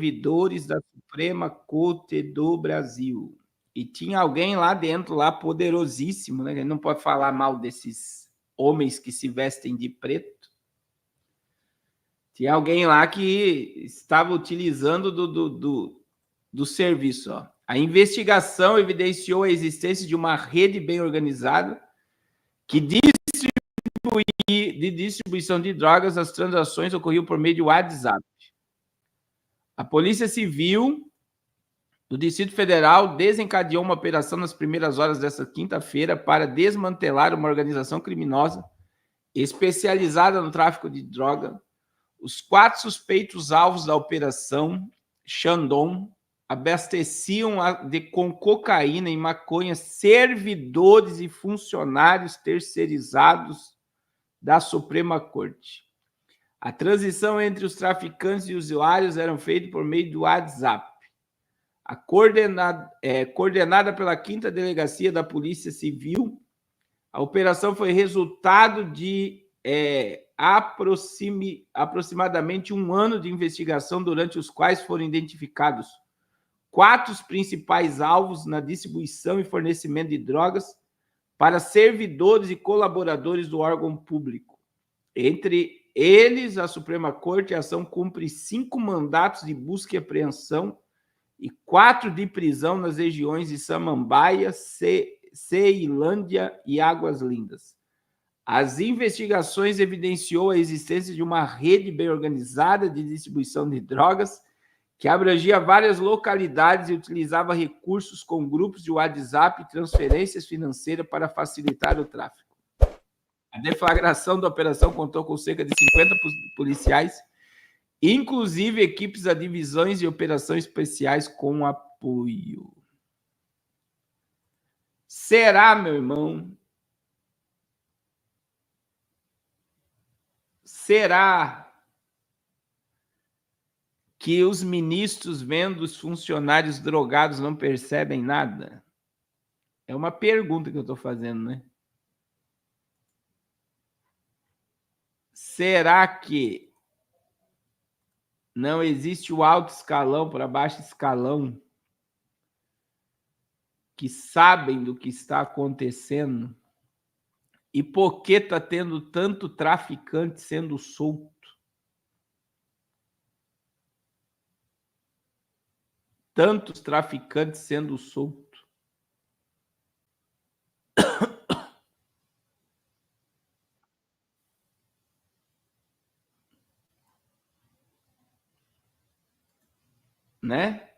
servidores da Suprema Corte do Brasil. E tinha alguém lá dentro, lá poderosíssimo, né? A gente não pode falar mal desses homens que se vestem de preto. Tinha alguém lá que estava utilizando do serviço. Ó. A investigação evidenciou a existência de uma rede bem organizada que de distribuição de drogas. As transações ocorriam por meio de WhatsApp. A Polícia Civil do Distrito Federal desencadeou uma operação nas primeiras horas desta quinta-feira para desmantelar uma organização criminosa especializada no tráfico de droga. Os 4 suspeitos alvos da operação Shandong abasteciam com cocaína e maconha servidores e funcionários terceirizados da Suprema Corte. A transição entre os traficantes e usuários era feita por meio do WhatsApp. Coordenada pela 5ª Delegacia da Polícia Civil, a operação foi resultado de aproximadamente 1 ano de investigação, durante os quais foram identificados 4 principais alvos na distribuição e fornecimento de drogas para servidores e colaboradores do órgão público. Entre eles, a Suprema Corte, a ação cumpre 5 mandatos de busca e apreensão e 4 de prisão nas regiões de Samambaia, Ceilândia e Águas Lindas. As investigações evidenciou a existência de uma rede bem organizada de distribuição de drogas que abrangia várias localidades e utilizava recursos com grupos de WhatsApp e transferências financeiras para facilitar o tráfico. A deflagração da operação contou com cerca de 50 policiais, inclusive equipes da divisões de operações especiais com apoio. Será, meu irmão? Será que os ministros, vendo os funcionários drogados, não percebem nada? É uma pergunta que eu estou fazendo, né? Será que não existe o alto escalão para baixo escalão que sabem do que está acontecendo? E por que está tendo tanto traficante sendo solto? Tantos traficantes sendo soltos. Né?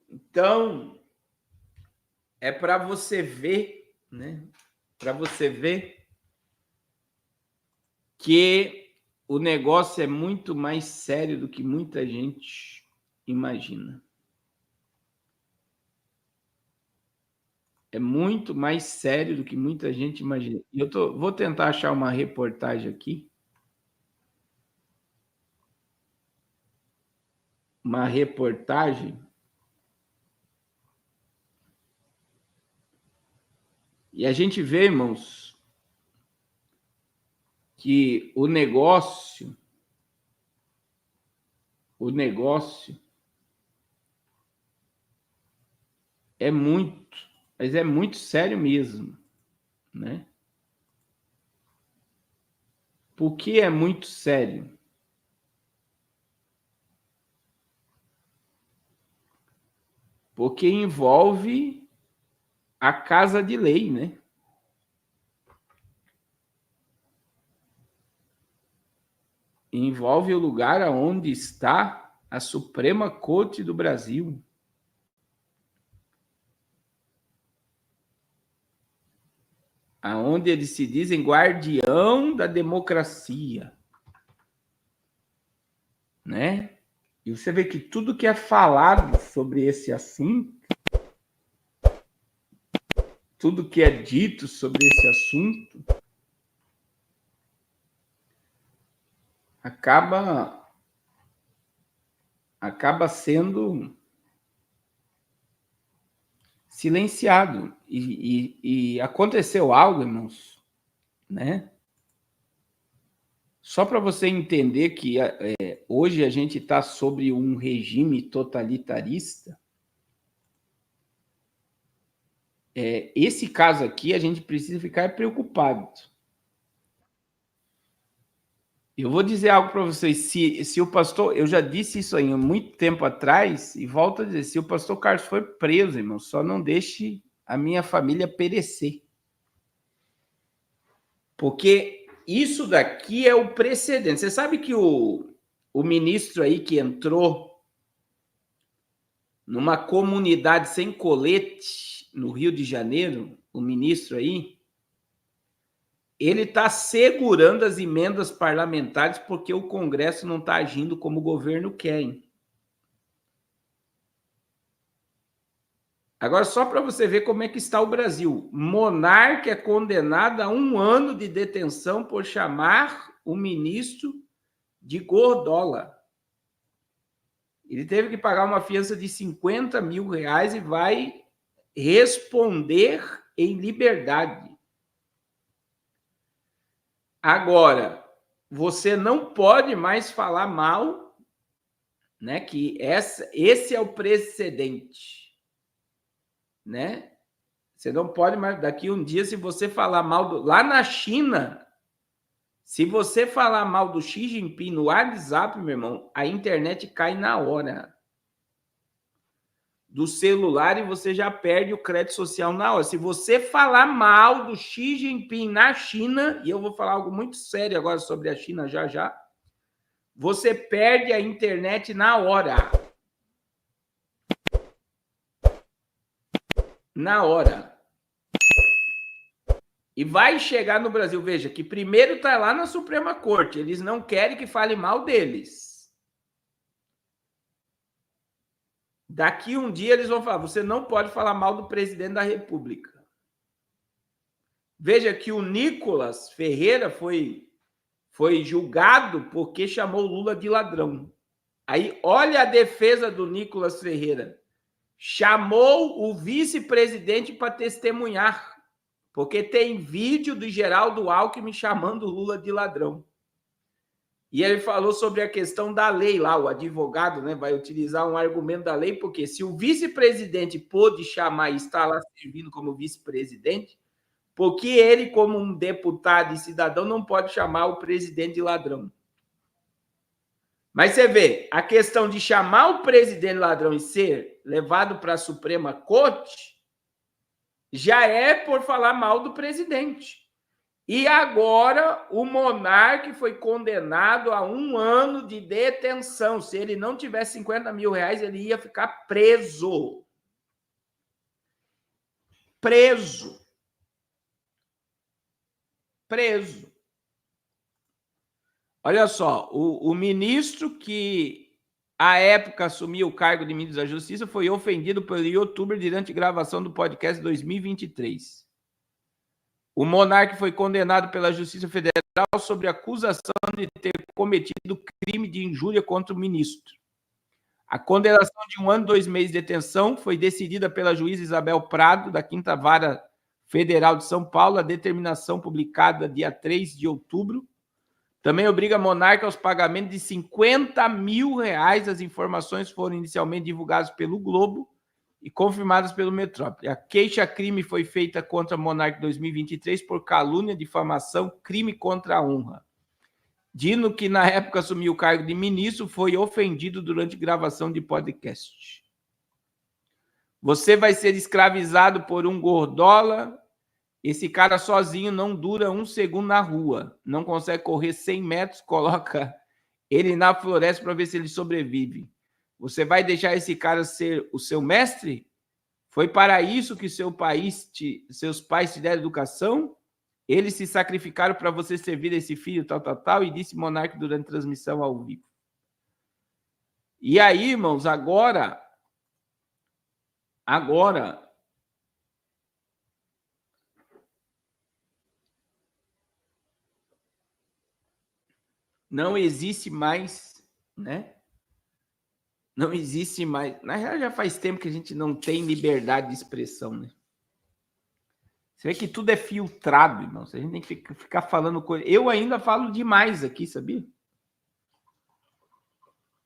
Então, é para você ver, né? Para você ver que o negócio é muito mais sério do que muita gente imagina. É muito mais sério do que muita gente imagina. E vou tentar achar uma reportagem aqui. Uma reportagem. E a gente vê, irmãos, que o negócio é muito, mas é muito sério mesmo, né? Por que é muito sério? Porque envolve a Casa de Lei, né? Envolve o lugar onde está a Suprema Corte do Brasil. Aonde eles se dizem guardião da democracia, né? E você vê que tudo que é falado sobre esse assunto, tudo que é dito sobre esse assunto, acaba sendo silenciado. E aconteceu algo, irmãos, né? Só para você entender que hoje a gente está sobre um regime totalitarista, esse caso aqui a gente precisa ficar preocupado. Eu vou dizer algo para vocês, se o pastor, eu já disse isso aí há muito tempo atrás, e volto a dizer, se o pastor Carlos for preso, irmão, só não deixe a minha família perecer. Porque isso daqui é o precedente. Você sabe que o ministro aí que entrou numa comunidade sem colete no Rio de Janeiro, o ministro aí, ele está segurando as emendas parlamentares porque o Congresso não está agindo como o governo quer. Hein? Agora, só para você ver como é que está o Brasil. Monarca é condenado a 1 ano de detenção por chamar o ministro de gordola. Ele teve que pagar uma fiança de 50 mil reais e vai responder em liberdade. Agora, você não pode mais falar mal, né? Que esse é o precedente, né? Você não pode mais, daqui um dia, se você falar mal lá na China, se você falar mal do Xi Jinping no WhatsApp, meu irmão, a internet cai na hora. Do celular e você já perde o crédito social na hora. Se você falar mal do Xi Jinping na China, e eu vou falar algo muito sério agora sobre a China já, você perde a internet na hora. Na hora. E vai chegar no Brasil, veja, que primeiro está lá na Suprema Corte, eles não querem que fale mal deles. Daqui um dia eles vão falar, você não pode falar mal do presidente da República. Veja que o Nicolas Ferreira foi julgado porque chamou Lula de ladrão. Aí, olha a defesa do Nicolas Ferreira. Chamou o vice-presidente para testemunhar, porque tem vídeo do Geraldo Alckmin chamando Lula de ladrão. E ele falou sobre a questão da lei lá, o advogado, né, vai utilizar um argumento da lei, porque se o vice-presidente pôde chamar e está lá servindo como vice-presidente, porque ele, como um deputado e cidadão, não pode chamar o presidente de ladrão. Mas você vê, a questão de chamar o presidente de ladrão e ser levado para a Suprema Corte já é por falar mal do presidente. E agora o monarca foi condenado a 1 ano de detenção. Se ele não tivesse 50 mil reais, ele ia ficar preso. Preso. Olha só, o ministro que à época assumiu o cargo de ministro da Justiça foi ofendido pelo youtuber durante a gravação do podcast 2023. O monarca foi condenado pela Justiça Federal sobre acusação de ter cometido crime de injúria contra o ministro. A condenação de 1 ano e 2 meses de detenção foi decidida pela juíza Isabel Prado, da 5ª Vara Federal de São Paulo. A determinação publicada dia 3 de outubro também obriga a monarca aos pagamentos de 50 mil reais. As informações foram inicialmente divulgadas pelo Globo e confirmadas pelo Metrópole. A queixa-crime foi feita contra a monarca em 2023 por calúnia, difamação, crime contra a honra. Dino, que na época assumiu o cargo de ministro, foi ofendido durante gravação de podcast. Você vai ser escravizado por um gordola. Esse cara sozinho não dura 1 segundo na rua. Não consegue correr 100 metros, coloca ele na floresta para ver se ele sobrevive. Você vai deixar esse cara ser o seu mestre? Foi para isso que seus pais te deram educação? Eles se sacrificaram para você servir esse filho, tal, e disse monarca durante a transmissão ao vivo. E aí, irmãos, agora, não existe mais, né? Não existe mais. Na real, já faz tempo que a gente não tem liberdade de expressão, né? Você vê que tudo é filtrado, irmão. A gente tem que ficar falando coisa. Eu ainda falo demais aqui, sabia?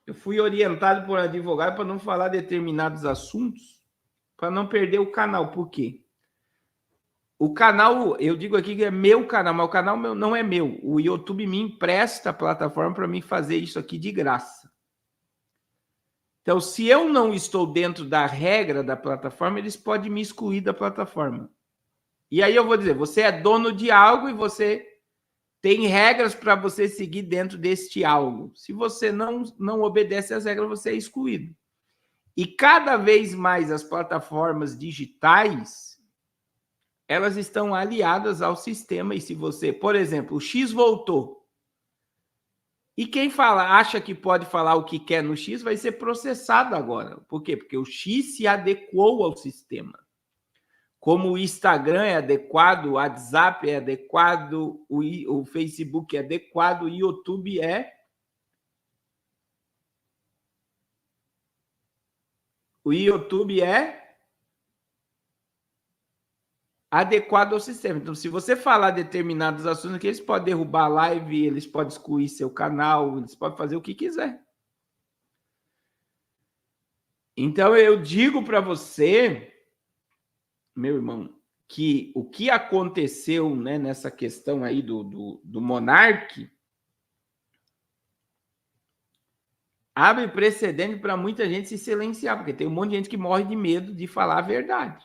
Eu fui orientado por um advogado para não falar determinados assuntos, para não perder o canal. Por quê? O canal, eu digo aqui que é meu canal, mas o canal não é meu. O YouTube me empresta a plataforma para mim fazer isso aqui de graça. Então, se eu não estou dentro da regra da plataforma, eles podem me excluir da plataforma. E aí eu vou dizer, você é dono de algo e você tem regras para você seguir dentro deste algo. Se você não obedece às regras, você é excluído. E cada vez mais as plataformas digitais, elas estão aliadas ao sistema. E se você, por exemplo, o X voltou, e quem acha que pode falar o que quer no X vai ser processado agora. Por quê? Porque o X se adequou ao sistema. Como o Instagram é adequado, o WhatsApp é adequado, o Facebook é adequado, o YouTube é. O YouTube é adequado ao sistema. Então, se você falar determinados assuntos aqui, eles podem derrubar a live, eles podem excluir seu canal, eles podem fazer o que quiser. Então, eu digo para você, meu irmão, que o que aconteceu, né, nessa questão aí do Monark abre precedente para muita gente se silenciar, porque tem um monte de gente que morre de medo de falar a verdade.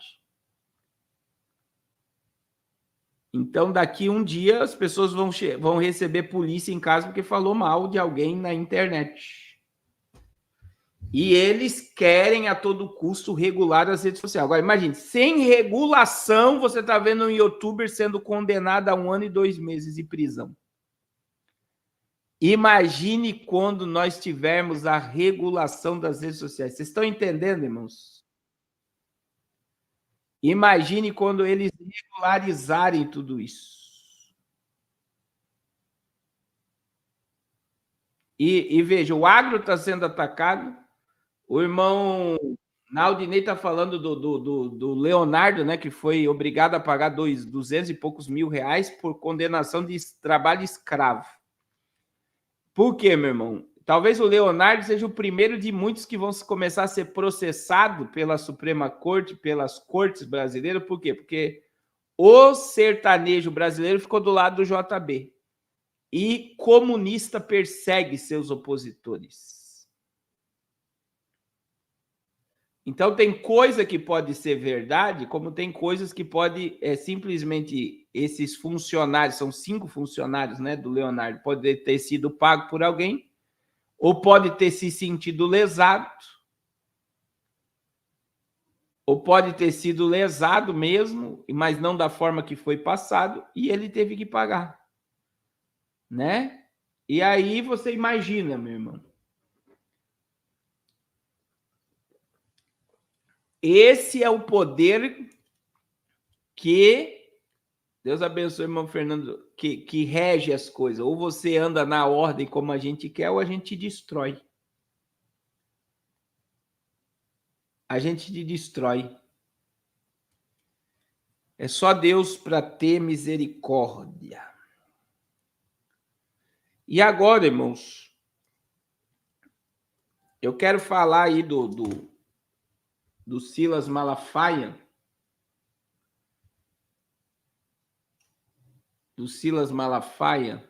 Então, daqui um dia, as pessoas vão receber polícia em casa porque falou mal de alguém na internet. E eles querem, a todo custo, regular as redes sociais. Agora, imagine, sem regulação, você está vendo um youtuber sendo condenado a 1 ano e 2 meses de prisão. Imagine quando nós tivermos a regulação das redes sociais. Vocês estão entendendo, irmãos? Imagine quando eles regularizarem tudo isso. E veja, o agro está sendo atacado. O irmão Naldinei está falando do Leonardo, né, que foi obrigado a pagar 200 e poucos mil reais por condenação de trabalho escravo. Por quê, meu irmão? Talvez o Leonardo seja o primeiro de muitos que vão começar a ser processado pela Suprema Corte, pelas cortes brasileiras. Por quê? Porque o sertanejo brasileiro ficou do lado do JB. E comunista persegue seus opositores. Então, tem coisa que pode ser verdade, como tem coisas que pode simplesmente esses funcionários, são 5 funcionários, né, do Leonardo, pode ter sido pago por alguém, ou pode ter se sentido lesado, ou pode ter sido lesado mesmo, mas não da forma que foi passado, e ele teve que pagar, né? E aí você imagina, meu irmão. Esse é o poder que Deus abençoe, irmão Fernando, que rege as coisas. Ou você anda na ordem como a gente quer, ou a gente destrói. A gente te destrói. É só Deus para ter misericórdia. E agora, irmãos, eu quero falar aí do Silas Malafaia. Do Silas Malafaia.